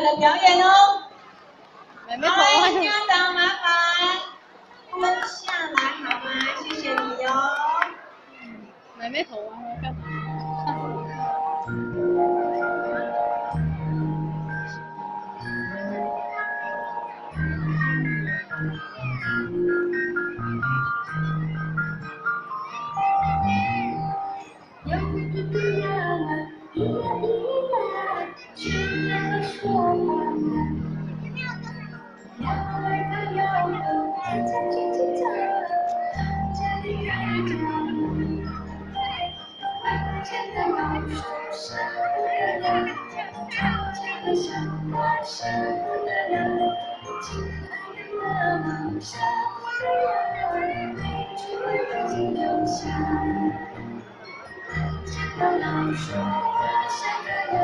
彩的表演哦。好，家长麻烦蹲下来好吗？谢谢你哦。妹妹头啊，我干嘛？有一个人啊，咿呀咿呀，去哪说话呢？摇来它摇的，叽叽叽叽喳，这里开着门。门前的老树舍不得呀，窗前的小花舍不得呀，亲爱的妈妈舍不得呀，没出来的请留下。见到老树花香的人，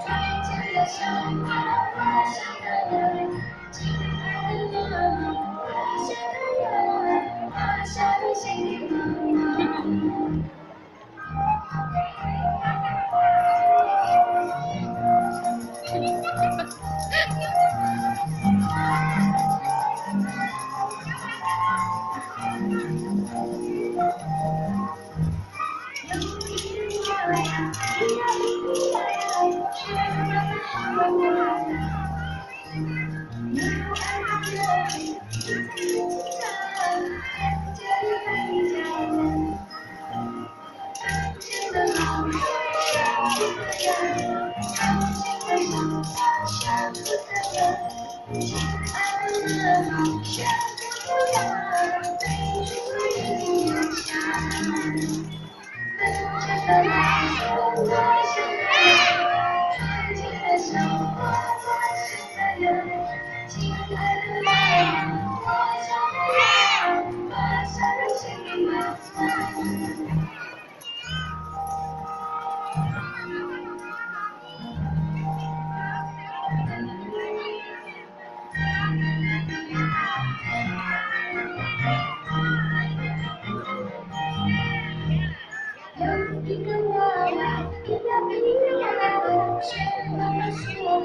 窗前的小花花香的人，亲爱的妈妈花香的人，花香的心里妈妈。有一个呀呀，咿呀咿呀呀，是那么好玩。有爱的人，叽叽叽叽喳，这里开家门。门前的老树舍不得呀，窗前的小花舍不得呀，亲爱的妈妈舍不得呀，飞出来的金留下。门前的老树花香的人，窗前的小花花香的人，亲爱的妈妈花香的人，花香的心里妈妈。有一个娃娃，咿呀咿呀，学妈妈说话。